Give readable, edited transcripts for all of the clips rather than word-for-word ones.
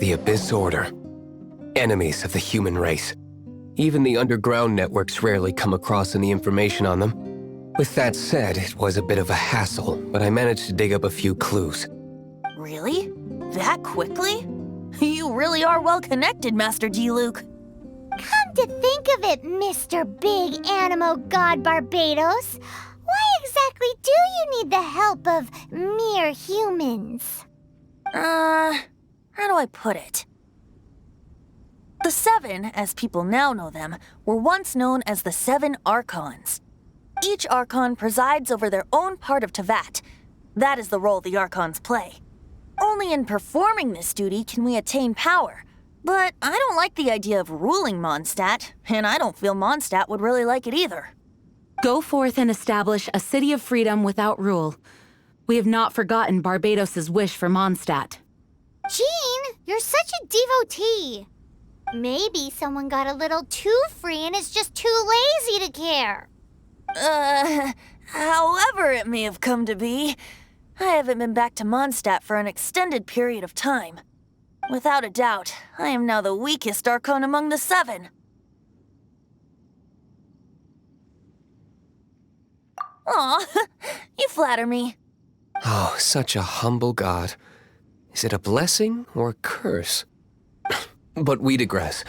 The Abyss Order. Enemies of the human race. Even the underground networks rarely come across any information on them. With that said, it was a bit of a hassle, but I managed to dig up a few clues. Really? That quickly? You really are well connected, Master Diluc. Come to think of it, Mr. Big Animo God Barbados, why exactly do you need the help of mere humans? How do I put it? The Seven, as people now know them, were once known as the Seven Archons. Each Archon presides over their own part of Teyvat. That is the role the Archons play. Only in performing this duty can we attain power. But I don't like the idea of ruling Mondstadt, and I don't feel Mondstadt would really like it either. Go forth and establish a city of freedom without rule. We have not forgotten Barbados' wish for Mondstadt. Jean, you're such a devotee. Maybe someone got a little too free and is just too lazy to care. However it may have come to be, I haven't been back to Mondstadt for an extended period of time. Without a doubt, I am now the weakest Archon among the Seven. Aw, you flatter me. Oh, such a humble god. Is it a blessing or a curse? But we digress.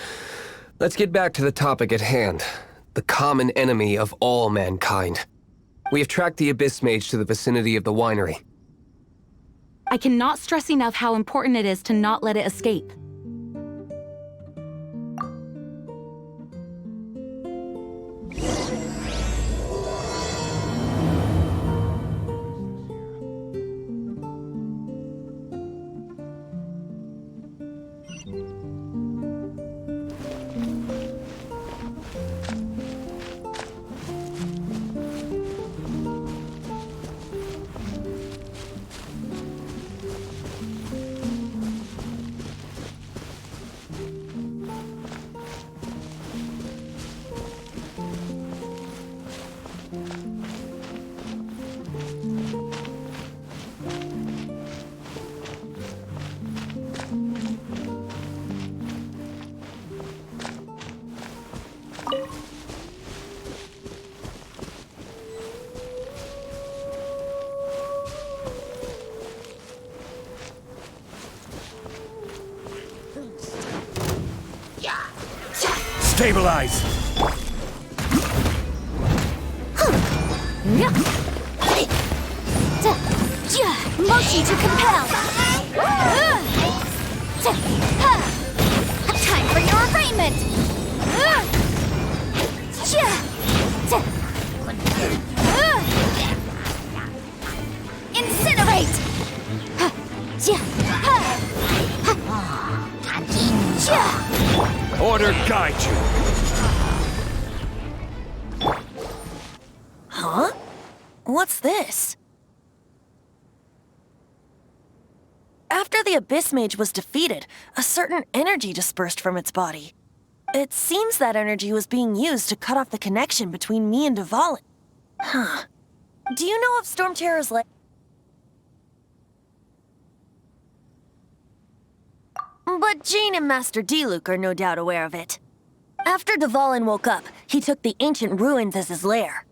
Let's get back to the topic at hand. The common enemy of all mankind. We have tracked the Abyss Mage to the vicinity of the winery. I cannot stress enough how important it is to not let it escape. Stabilize! Mochi to compel! Time for your arraignment! Incinerate! Order guide you! Huh? What's this? After the Abyss Mage was defeated, a certain energy dispersed from its body. It seems that energy was being used to cut off the connection between me and Dvalin. Huh. Do you know of Storm Terror's But Jean and Master Diluc are no doubt aware of it. After Dvalin woke up, he took the ancient ruins as his lair.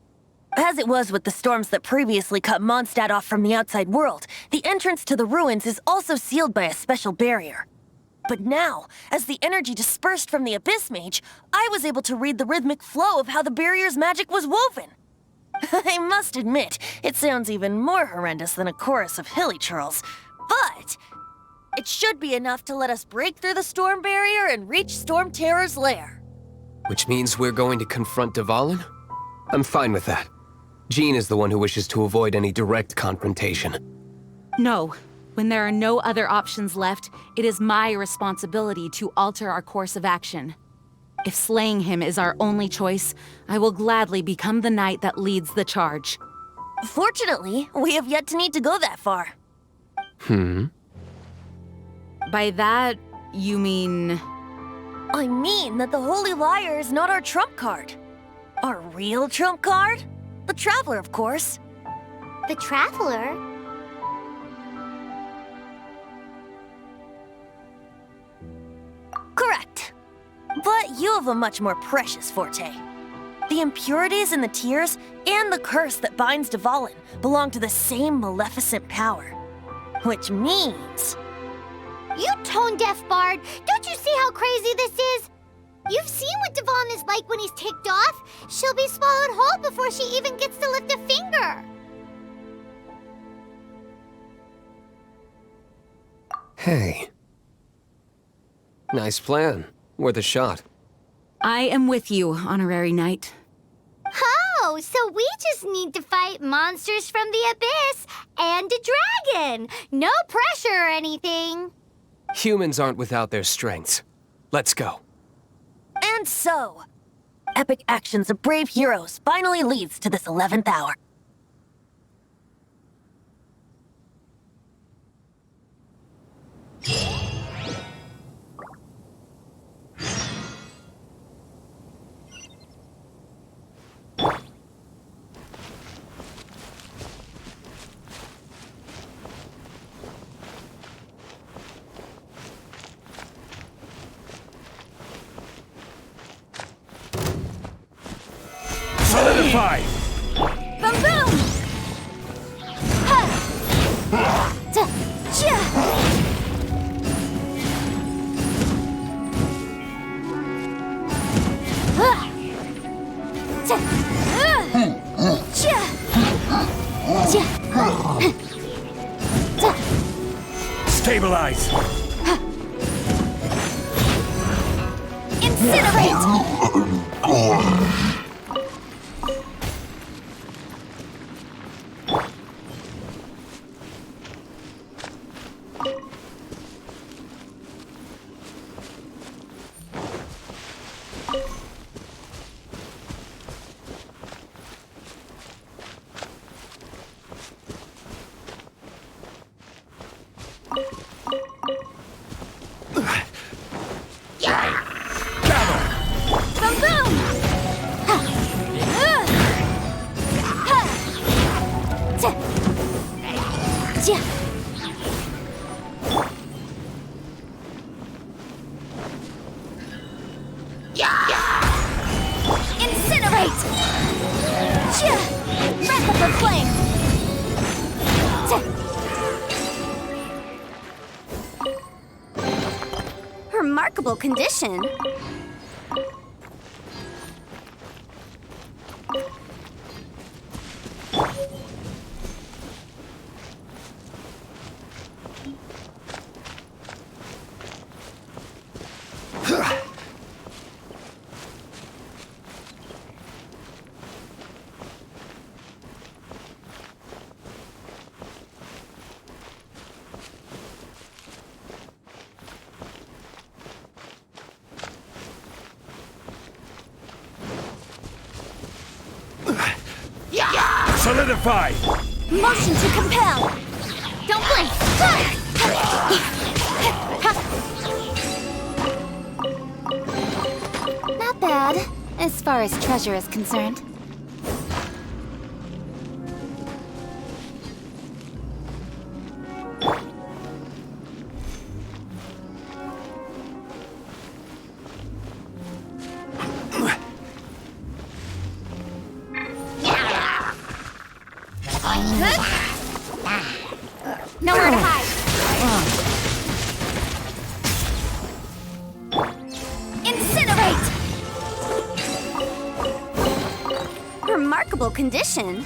As it was with the storms that previously cut Mondstadt off from the outside world, the entrance to the ruins is also sealed by a special barrier. But now, as the energy dispersed from the Abyss Mage, I was able to read the rhythmic flow of how the barrier's magic was woven. I must admit, it sounds even more horrendous than a chorus of hilly churls. But it should be enough to let us break through the storm barrier and reach Storm Terror's lair. Which means we're going to confront Dvalin? I'm fine with that. Jean is the one who wishes to avoid any direct confrontation. No. When there are no other options left, it is my responsibility to alter our course of action. If slaying him is our only choice, I will gladly become the knight that leads the charge. Fortunately, we have yet to need to go that far. By that, you mean... I mean that the Holy Liar is not our trump card. Our real trump card? The Traveler, of course. The Traveler? Correct. But you have a much more precious forte. The impurities in the tears and the curse that binds Dvalin belong to the same maleficent power. Which means... You tone-deaf bard! Don't you see how crazy this is? You've seen what Dvalin is like when he's ticked off. She'll be swallowed whole before she even gets to lift a finger. Hey. Nice plan. Worth a shot. I am with you, honorary knight. Oh, so we just need to fight monsters from the abyss and a dragon. No pressure or anything. Humans aren't without their strengths. Let's go. And so, epic actions of brave heroes finally leads to this 11th hour. Solidify! Boom boom! Stabilize! Incinerate! Boom boom! Incinerate! Breath of the flame! Remarkable condition. Solidify! Motion to compel! Don't blink. Not bad, as far as treasure is concerned. Nowhere to hide. condition.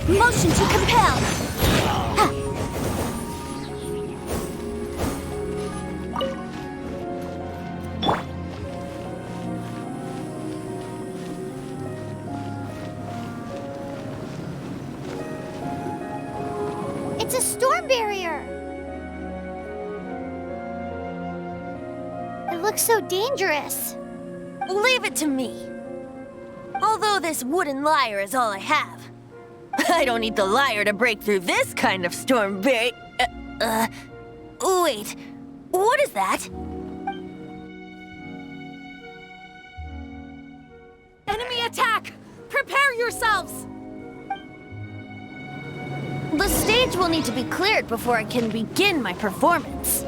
Motion to compel. It's a storm barrier. It looks so dangerous. Leave it to me. Although this wooden lyre is all I have. I don't need the lyre to break through this kind of storm wait, what is that? Enemy attack! Prepare yourselves! The stage will need to be cleared before I can begin my performance.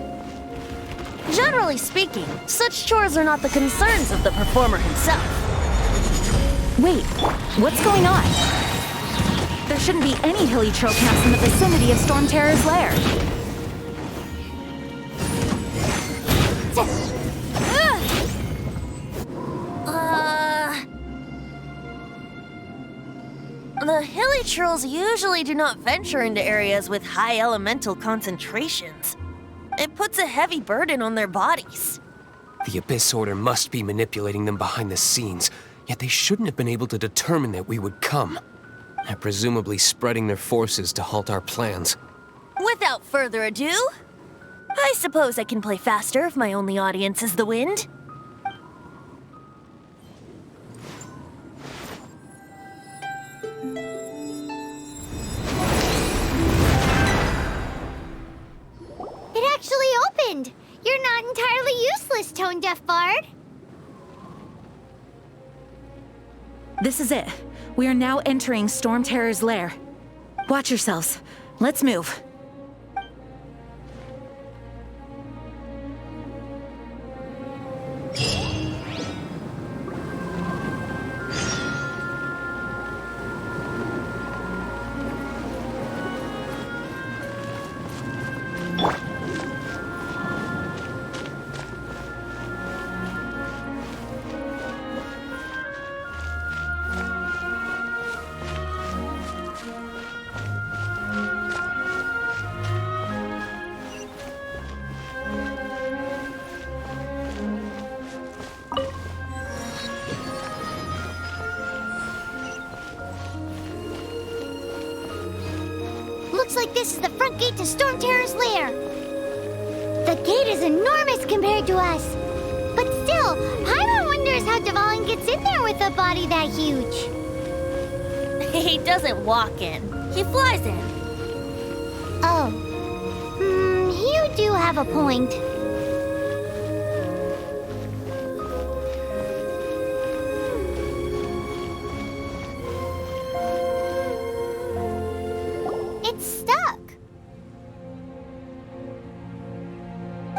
Generally speaking, such chores are not the concerns of the performer himself. Wait, what's going on? There shouldn't be any hilly trail camps in the vicinity of Storm Terror's lair. The hilly trolls usually do not venture into areas with high elemental concentrations. It puts a heavy burden on their bodies. The Abyss Order must be manipulating them behind the scenes, yet they shouldn't have been able to determine that we would come. They're presumably spreading their forces to halt our plans. Without further ado, I suppose I can play faster if my only audience is the wind. It actually opened. You're not entirely useless, Tone Deaf Bard. This is it. We are now entering Storm Terror's lair. Watch yourselves. Let's move. Looks like this is the front gate to Storm Terror's lair. The gate is enormous compared to us. But still, Paimon wonders how Dvalin gets in there with a body that huge. He doesn't walk in. He flies in. Oh. You do have a point. It's stuck.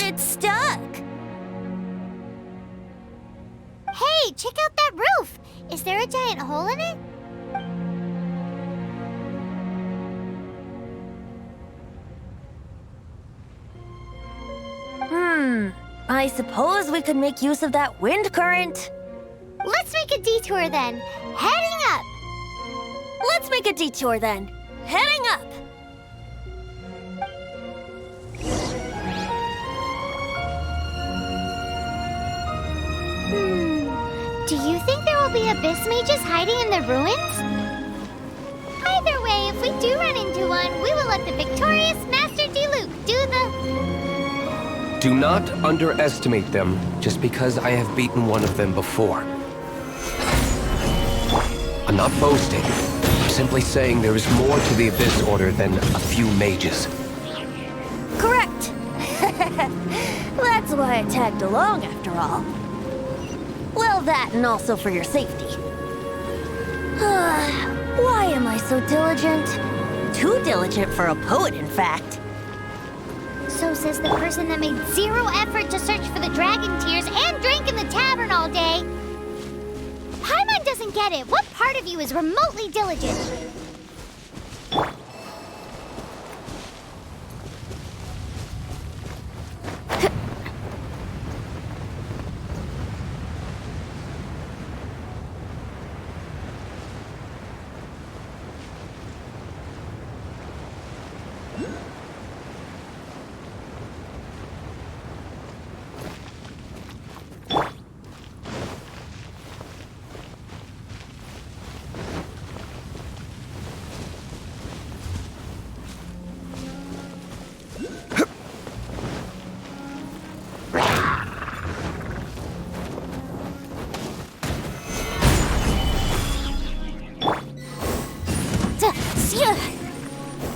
It's stuck. Hey, check out that roof. Is there a giant hole in it? I suppose we could make use of that wind current. Let's make a detour then. Heading up. Let's make a detour then. Heading up. Do you think there will be Abyss Mages hiding in the ruins? Either way, if we do run into one, we will let the victorious Master Diluc do the... Do not underestimate them just because I have beaten one of them before. I'm not boasting. I'm simply saying there is more to the Abyss Order than a few mages. Correct. That's why I tagged along, after all. Well, that and also for your safety. Why am I so diligent? Too diligent for a poet, in fact. So says the person that made zero effort to search for the dragon tears and drank in the tavern all day. Paimon doesn't get it. What part of you is remotely diligent?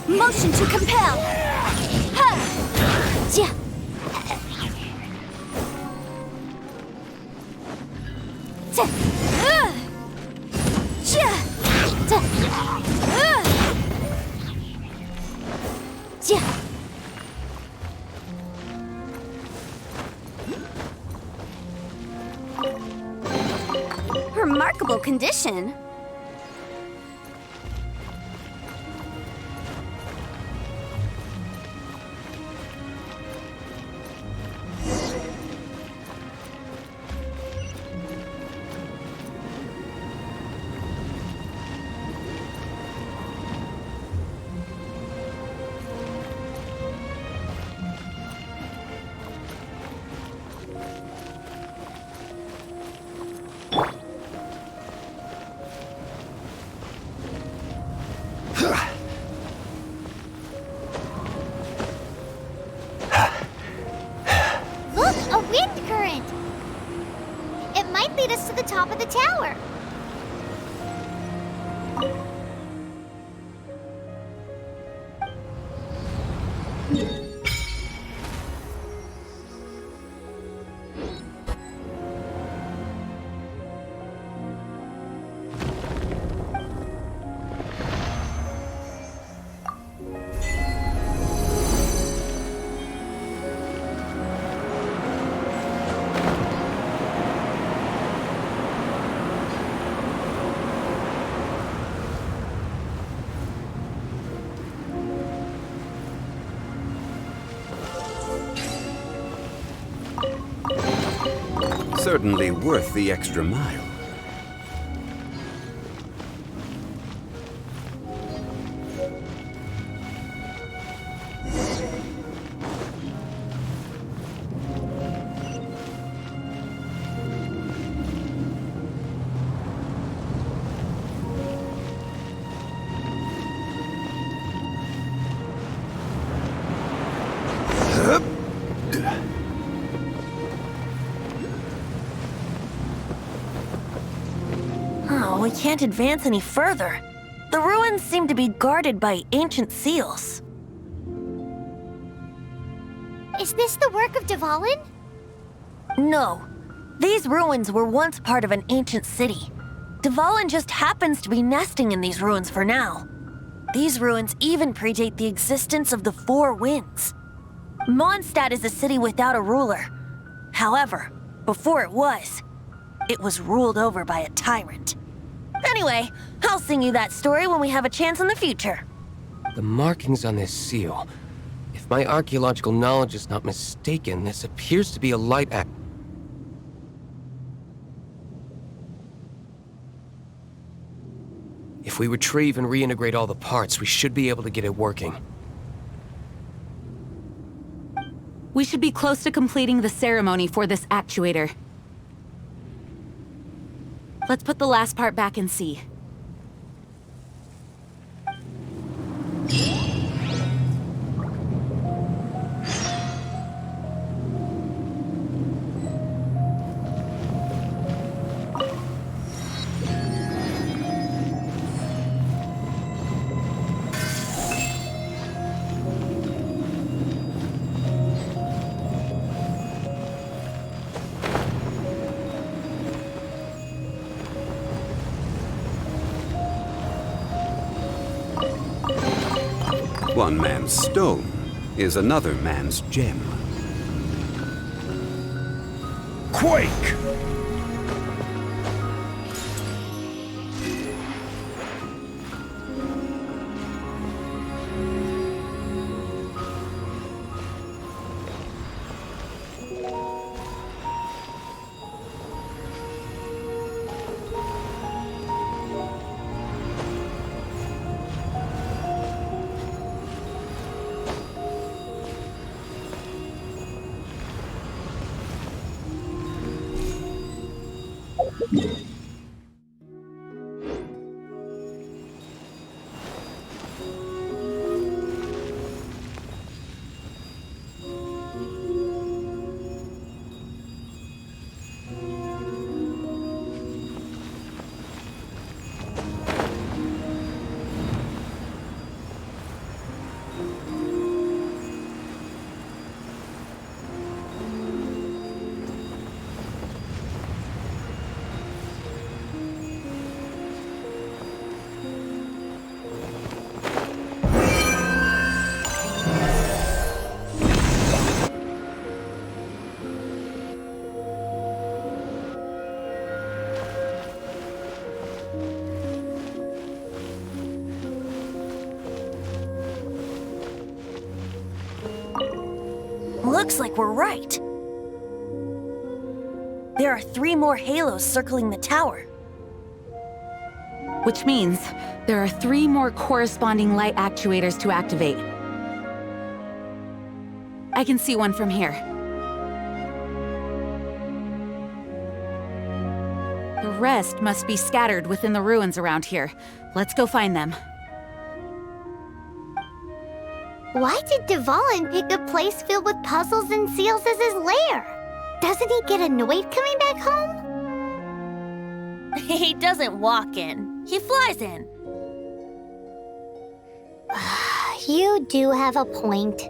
Motion to compel. Ha! Ja. Ta. Ja. Ta. Ja. Remarkable condition. Look, a wind current! It might lead us to the top of the tower. Certainly worth the extra mile. We can't advance any further. The ruins seem to be guarded by ancient seals. Is this the work of Dvalin? No. These ruins were once part of an ancient city. Dvalin just happens to be nesting in these ruins for now. These ruins even predate the existence of the Four Winds. Mondstadt is a city without a ruler. However, before it was ruled over by a tyrant. Anyway, I'll sing you that story when we have a chance in the future. The markings on this seal. If my archaeological knowledge is not mistaken, this appears to be a light act. If we retrieve and reintegrate all the parts, we should be able to get it working. We should be close to completing the ceremony for this actuator. Let's put the last part back and see. One man's stone is another man's gem. Quake! Looks like we're right. There are 3 more halos circling the tower. Which means there are 3 more corresponding light actuators to activate. I can see one from here. The rest must be scattered within the ruins around here. Let's go find them. Why did Dvalin pick a place filled with puzzles and seals as his lair? Doesn't he get annoyed coming back home? He doesn't walk in. He flies in. You do have a point.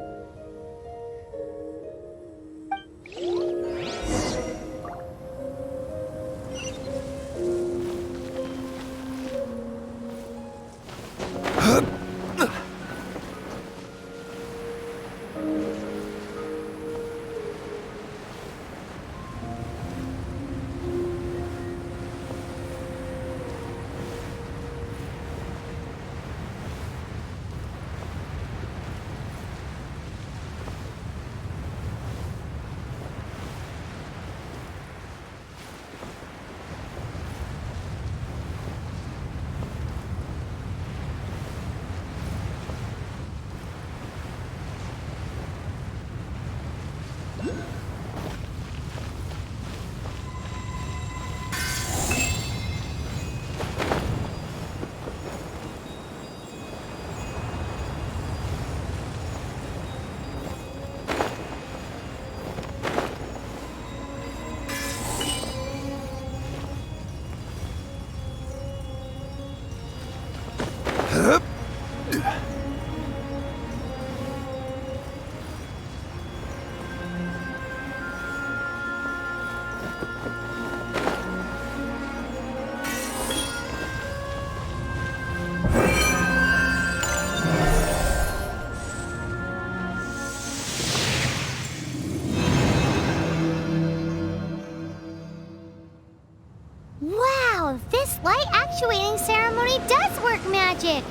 Wow, this light actuating ceremony does work magic!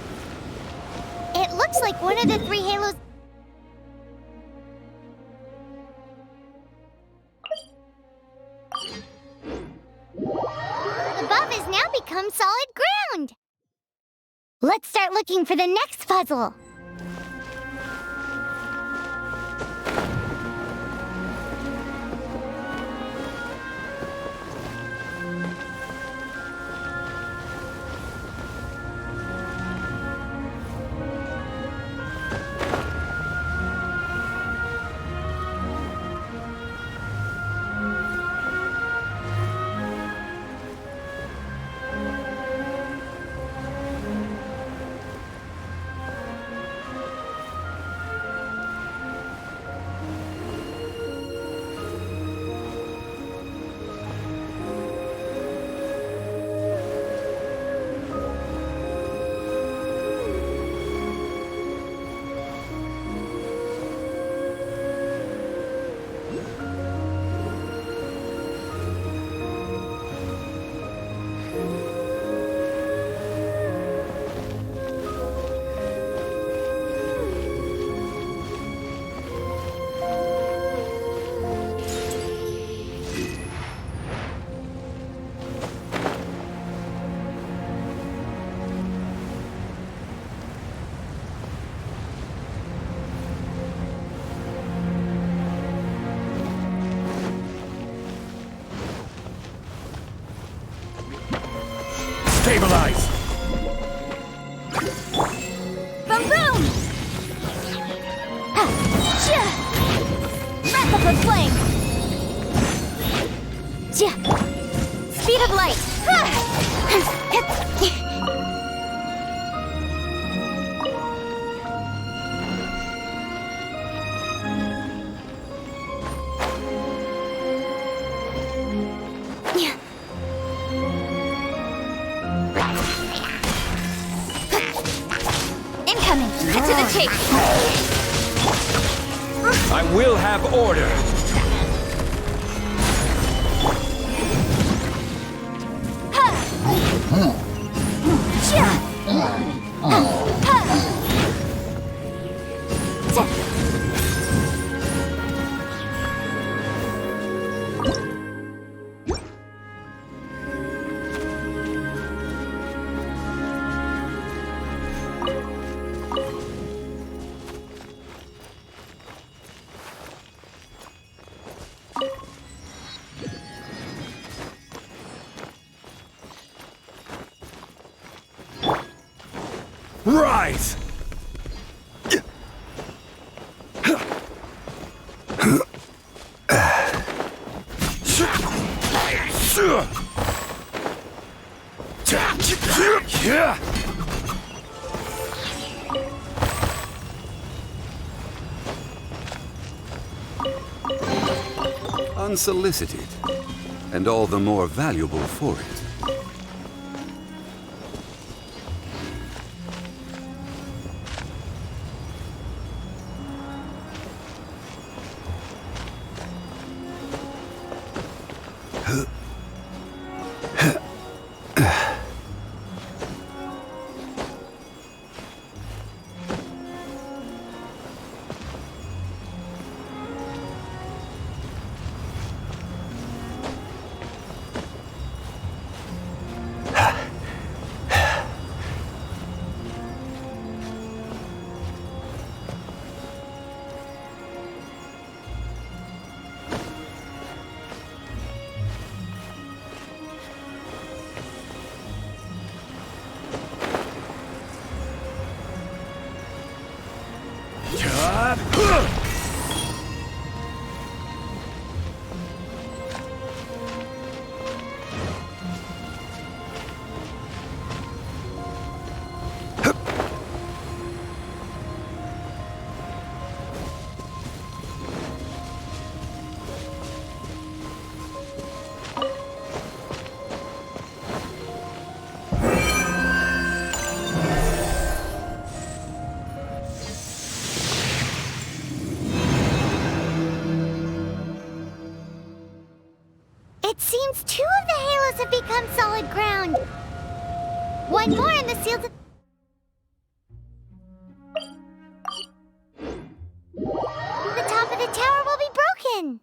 It looks like one of the 3 halos... above has now become solid ground! Let's start looking for the next puzzle! Stabilize! Boom boom! Breath of the flame! Speed of light! Incoming! Cut to the chase! I will have order! Rise! Unsolicited, and all the more valuable for it. It seems 2 of the halos have become solid ground. 1 more and the seals... The top of the tower will be broken.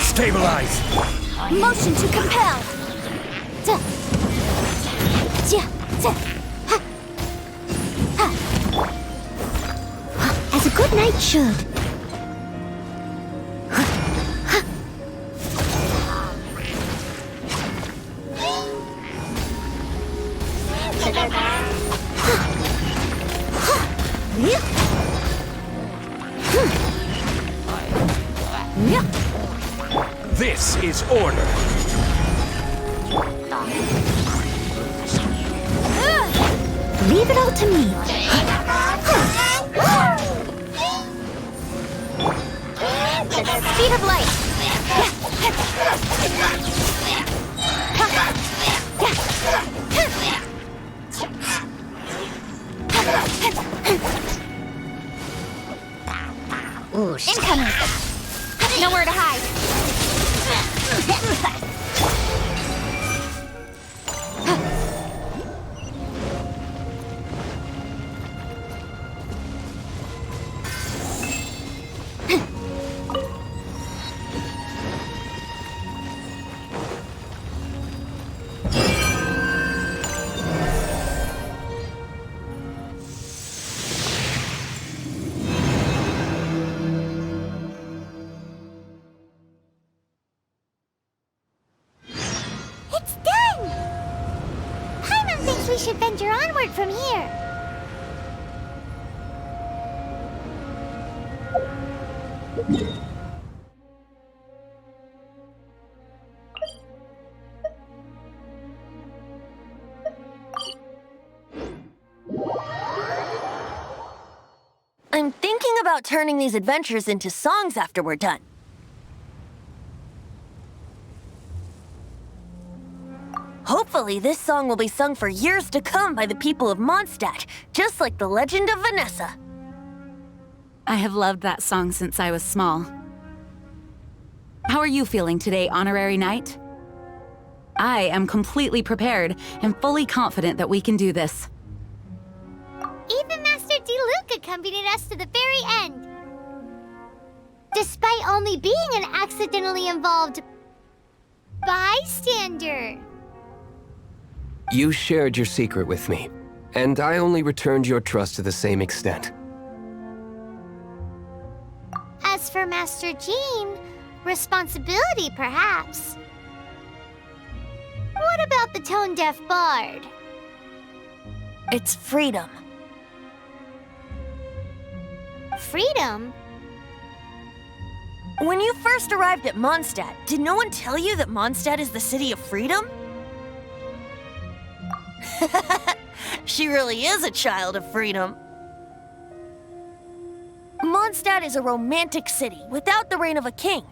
Stabilize! Motion to compel. As a good knight should. This is order. Leave it all to me. The speed of light. Incoming. Nowhere to hide. It's done! Paimon thinks we should venture onward from here. I'm thinking about turning these adventures into songs after we're done. Hopefully, this song will be sung for years to come by the people of Mondstadt, just like the legend of Vanessa. I have loved that song since I was small. How are you feeling today, Honorary Knight? I am completely prepared and fully confident that we can do this. Even Master Diluc accompanied us to the very end. Despite only being an accidentally involved bystander. You shared your secret with me, and I only returned your trust to the same extent. As for Master Jean, responsibility perhaps. What about the tone-deaf bard? It's freedom. Freedom? When you first arrived at Mondstadt, did no one tell you that Mondstadt is the city of freedom? She really is a child of freedom. Mondstadt is a romantic city without the reign of a king.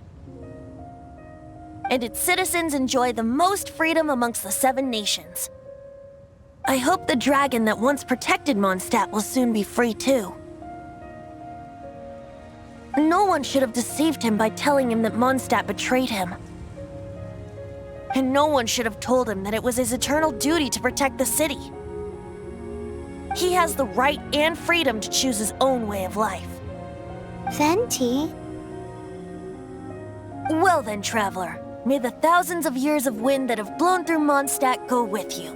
And its citizens enjoy the most freedom amongst the 7 nations. I hope the dragon that once protected Mondstadt will soon be free too. No one should have deceived him by telling him that Mondstadt betrayed him. And no one should have told him that it was his eternal duty to protect the city. He has the right and freedom to choose his own way of life. Venti? Well then, traveler, may the thousands of years of wind that have blown through Mondstadt go with you.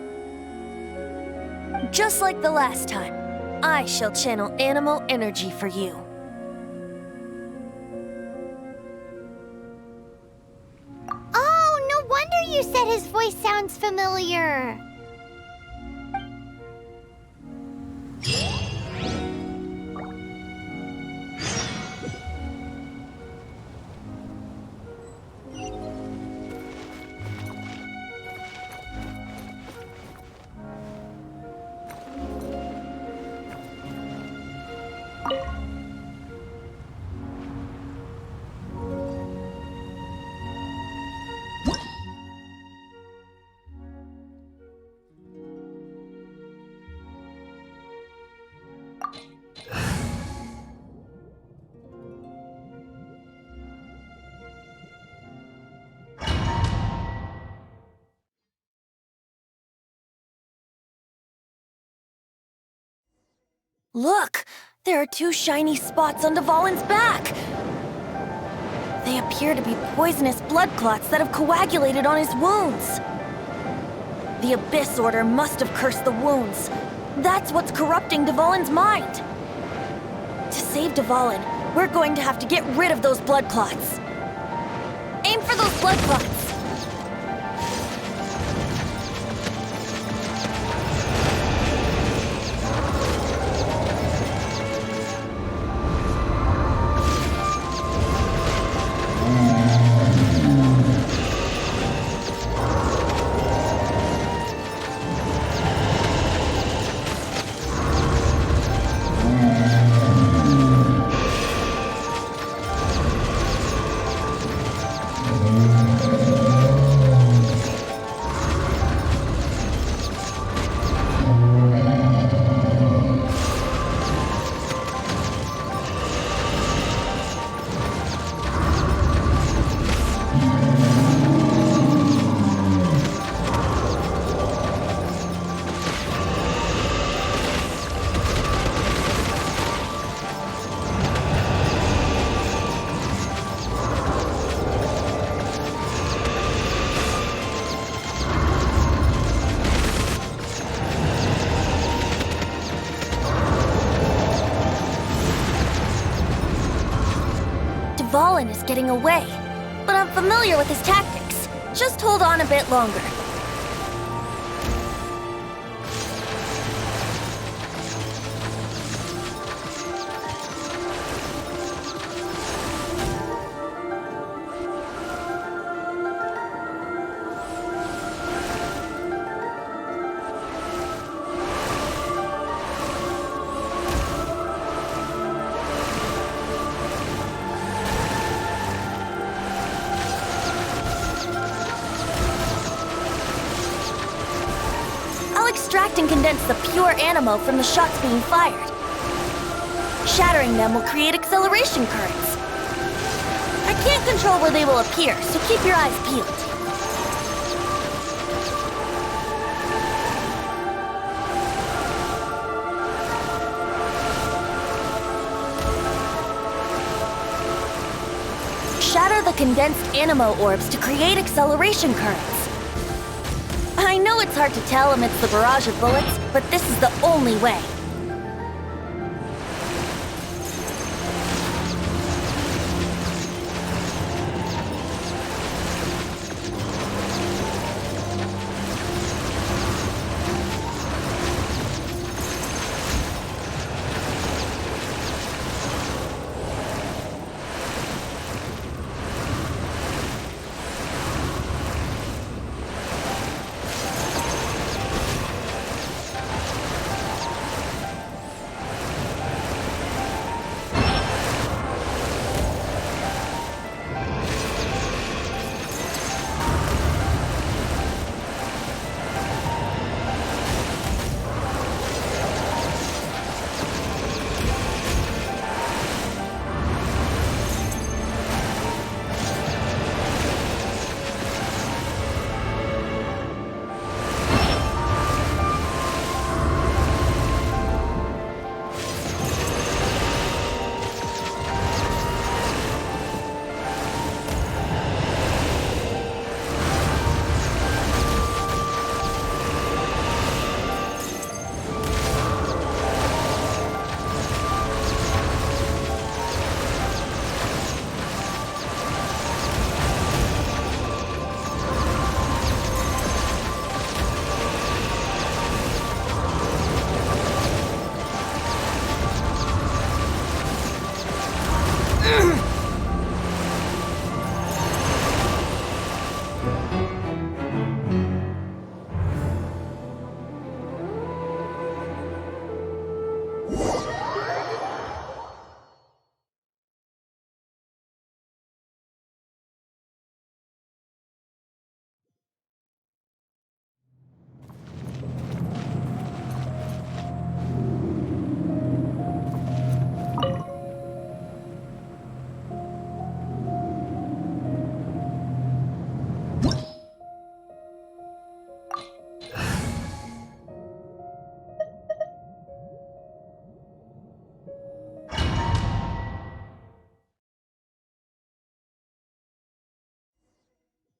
Just like the last time, I shall channel animal energy for you. Oh, no wonder you said his voice sounds familiar. Look! There are 2 shiny spots on Dvalin's back! They appear to be poisonous blood clots that have coagulated on his wounds. The Abyss Order must have cursed the wounds. That's what's corrupting Dvalin's mind. To save Dvalin, we're going to have to get rid of those blood clots. Aim for those blood clots! Dvalin is getting away, but I'm familiar with his tactics. Just hold on a bit longer. Extract and condense the pure animo from the shots being fired. Shattering them will create acceleration currents. I can't control where they will appear, so keep your eyes peeled. Shatter the condensed animo orbs to create acceleration currents. I know it's hard to tell amidst the barrage of bullets, but this is the only way.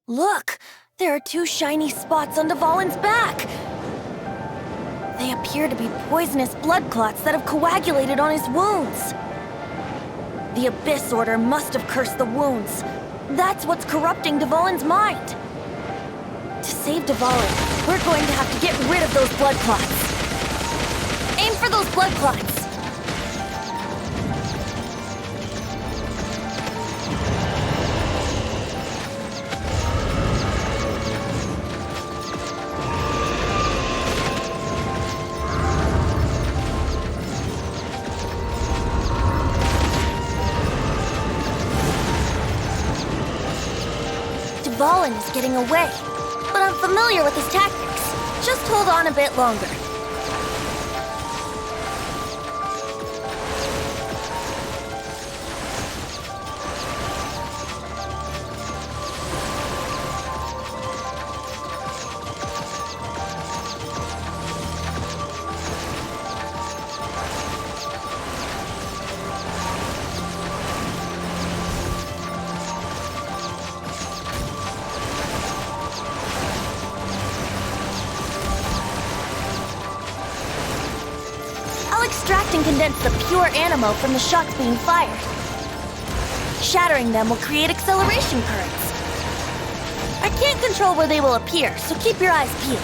Look! There are two shiny spots on Dvalin's back! They appear to be poisonous blood clots that have coagulated on his wounds. The Abyss Order must have cursed the wounds. That's what's corrupting Dvalin's mind. To save Dvalin, we're going to have to get rid of those blood clots. Aim for those blood clots! Dvalin is getting away, but I'm familiar with his tactics. Just hold on a bit longer. Extract and condense the pure animo from the shots being fired. Shattering them will create acceleration currents. I can't control where they will appear, so keep your eyes peeled.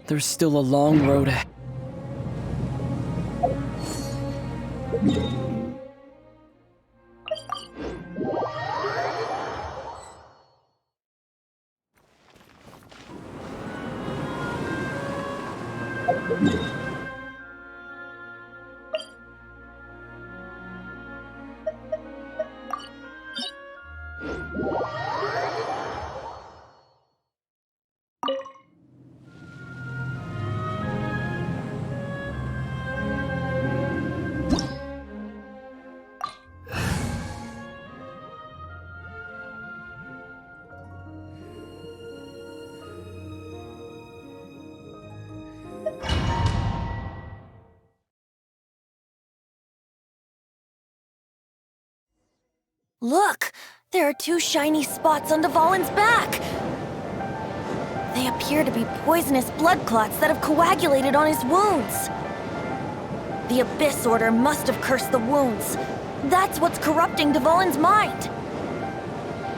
There's still a long road ahead. Look! There are two shiny spots on Dvalin's back! They appear to be poisonous blood clots that have coagulated on his wounds. The Abyss Order must have cursed the wounds. That's what's corrupting Dvalin's mind.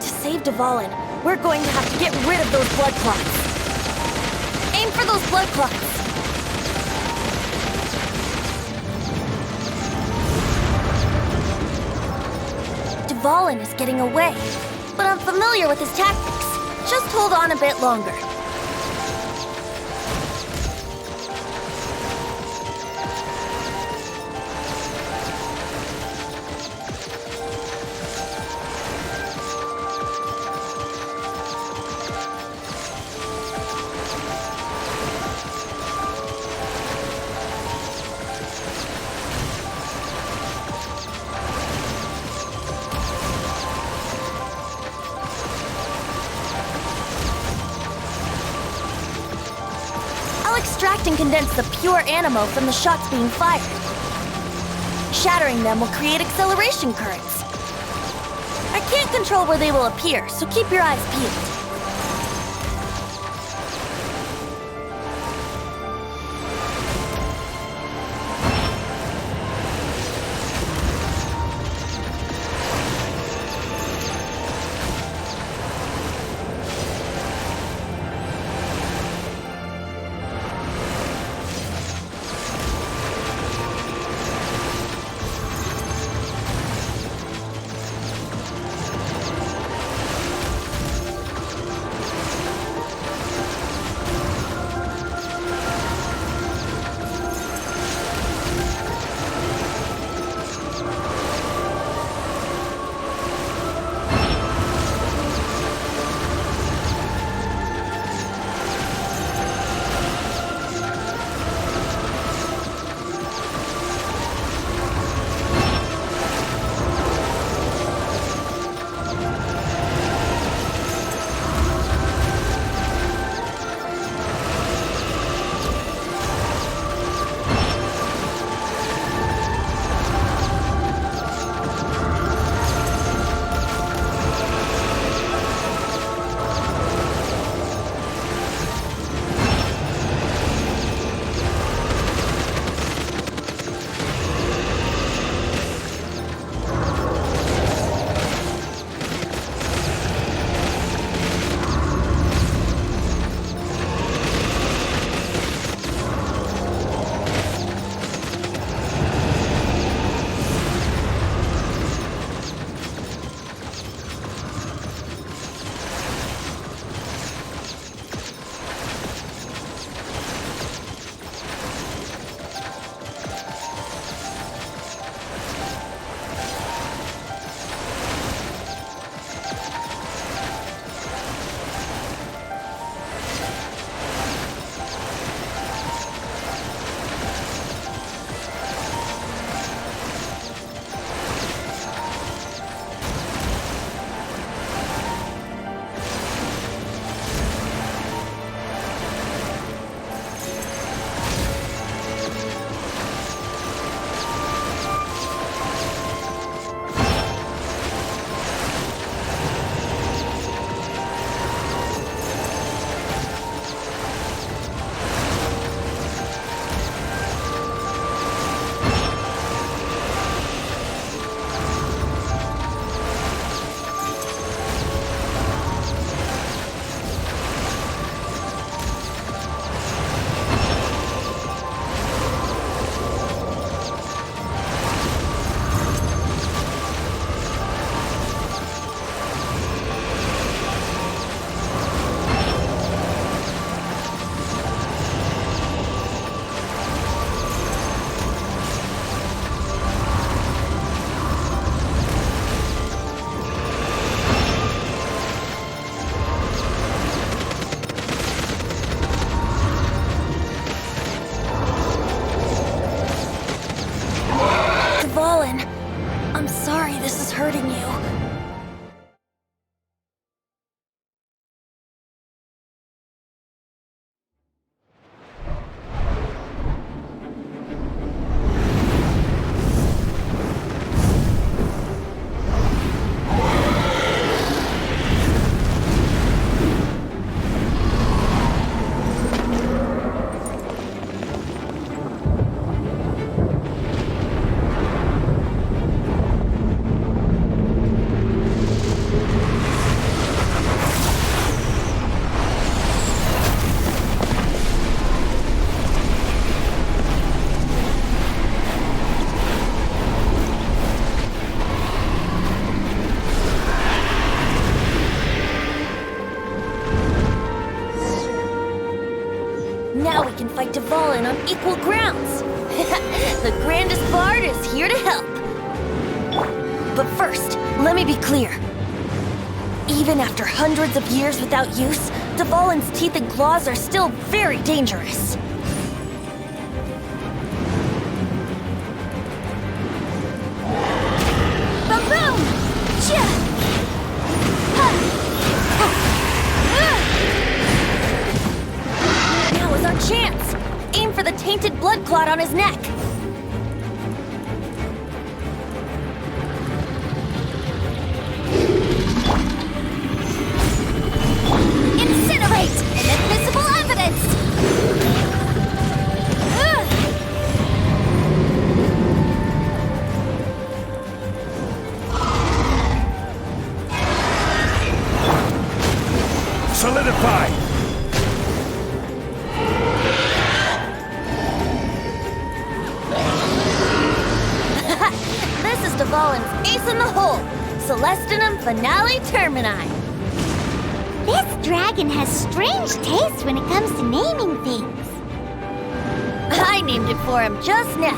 To save Dvalin, we're going to have to get rid of those blood clots. Aim for those blood clots! Dvalin is getting away, but I'm familiar with his tactics. Just hold on a bit longer. Extract and condense the pure animo from the shots being fired. Shattering them will create acceleration currents. I can't control where they will appear, so keep your eyes peeled. hurting you. Now we can fight Dvalin on equal grounds. The grandest bard is here to help. But first, let me be clear. Even after hundreds of years without use, Dvalin's teeth and claws are still very dangerous. Ba-boom! Chia! Now is our chance! Aim for the tainted blood clot on his neck! Incinerate! Inadmissible evidence! Solidify! This is Dvalin's ace in the hole! Celestinum Finale Termini! This dragon has strange taste when it comes to naming things. I named it for him just now.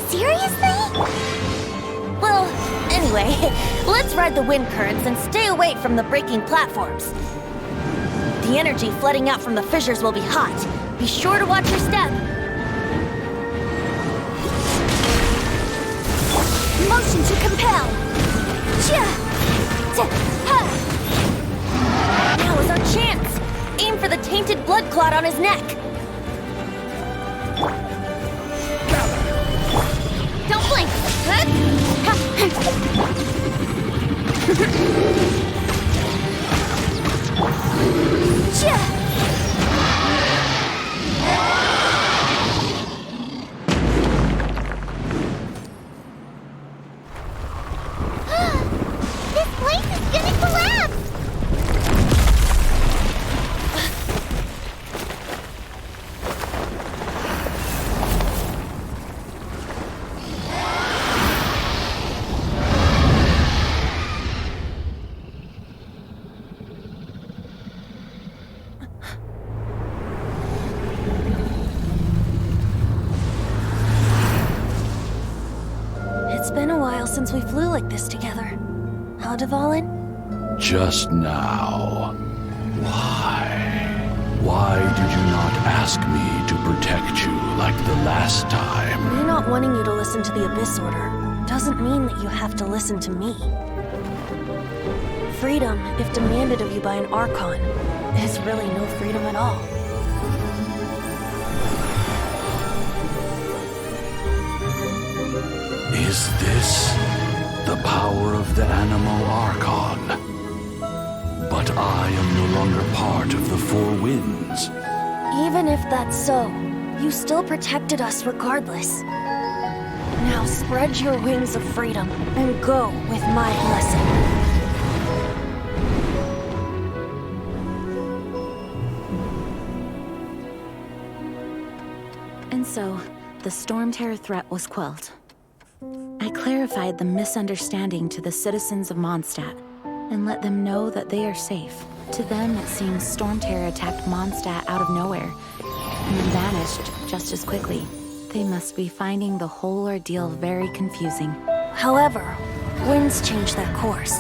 Seriously? Well, anyway, let's ride the wind currents and stay away from the breaking platforms. The energy flooding out from the fissures will be hot. Be sure to watch your step. Motion to compel. Now is our chance. Aim for the tainted blood clot on his neck. Don't blink. This place is gonna collapse! It's been a while since we flew like this together. Huh, Dvalin? Just now. Why? Why did you not ask me to protect you like the last time? Me not wanting you to listen to the Abyss Order doesn't mean that you have to listen to me. Freedom, if demanded of you by an Archon, is really no freedom at all. Is this the power of the Animo Archon? But I am no longer part of the Four Winds. Even if that's so, you still protected us regardless. Now spread your wings of freedom and go with my blessing. And so, the Storm Terror threat was quelled. I clarified the misunderstanding to the citizens of Mondstadt and let them know that they are safe. To them, it seems Storm Terror attacked Mondstadt out of nowhere and then vanished just as quickly. They must be finding the whole ordeal very confusing. However, winds change their course.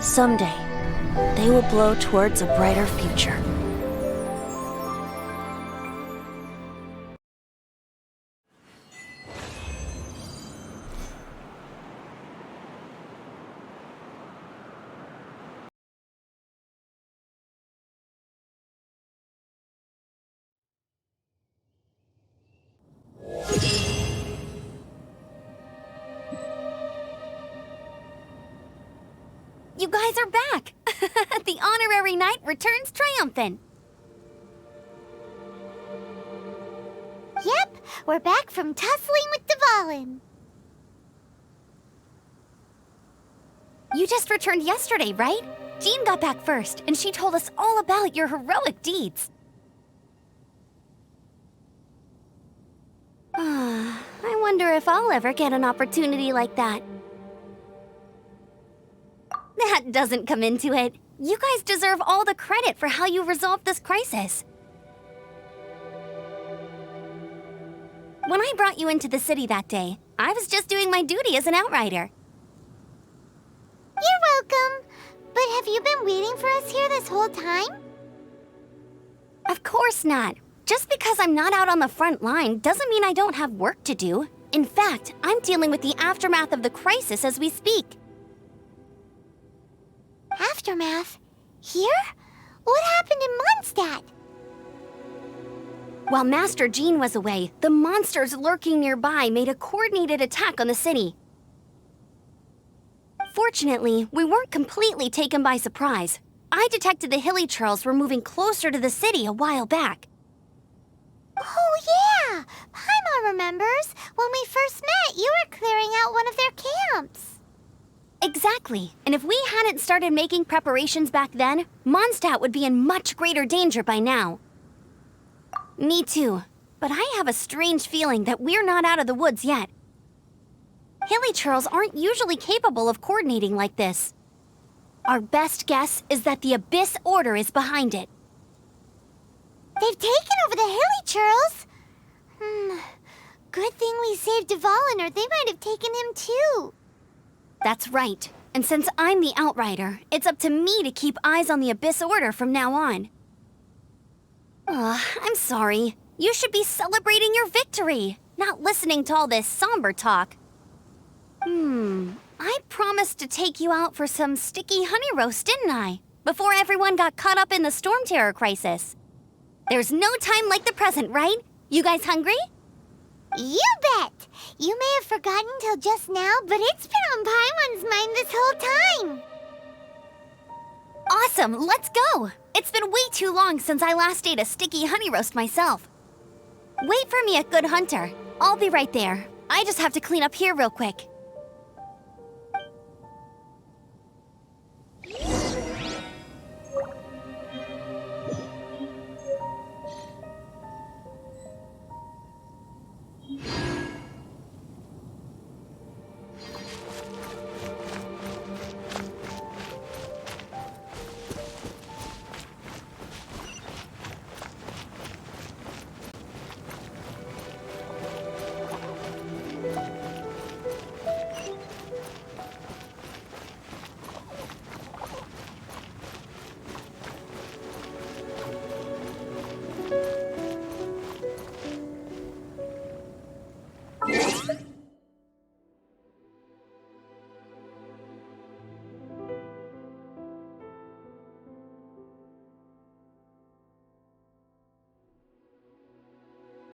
Someday, they will blow towards a brighter future. You guys are back! The honorary knight returns triumphant! Yep, we're back from tussling with Dvalin. You just returned yesterday, right? Jean got back first, and she told us all about your heroic deeds. I wonder if I'll ever get an opportunity like that. That doesn't come into it. You guys deserve all the credit for how you resolved this crisis. When I brought you into the city that day, I was just doing my duty as an outrider. You're welcome. But have you been waiting for us here this whole time? Of course not. Just because I'm not out on the front line doesn't mean I don't have work to do. In fact, I'm dealing with the aftermath of the crisis as we speak. Aftermath? Here? What happened in Mondstadt? While Master Jean was away, the monsters lurking nearby made a coordinated attack on the city. Fortunately, we weren't completely taken by surprise. I detected the Hilly Churls were moving closer to the city a while back. Oh, yeah! Paimon remembers. When we first met, you were clearing out one of their camps. Exactly. And if we hadn't started making preparations back then, Mondstadt would be in much greater danger by now. Me too. But I have a strange feeling that we're not out of the woods yet. Hilly Churls aren't usually capable of coordinating like this. Our best guess is that the Abyss Order is behind it. They've taken over the Hilly Churls. Good thing we saved Dvalin, or they might have taken him too. That's right. And since I'm the Outrider, it's up to me to keep eyes on the Abyss Order from now on. I'm sorry. You should be celebrating your victory, not listening to all this somber talk. I promised to take you out for some sticky honey roast, didn't I? Before everyone got caught up in the Storm Terror crisis. There's no time like the present, right? You guys hungry? You bet! You may have forgotten till just now, but it's been on Paimon's mind this whole time. Awesome, let's go! It's been way too long since I last ate a sticky honey roast myself. Wait for me at Good Hunter. I'll be right there. I just have to clean up here real quick.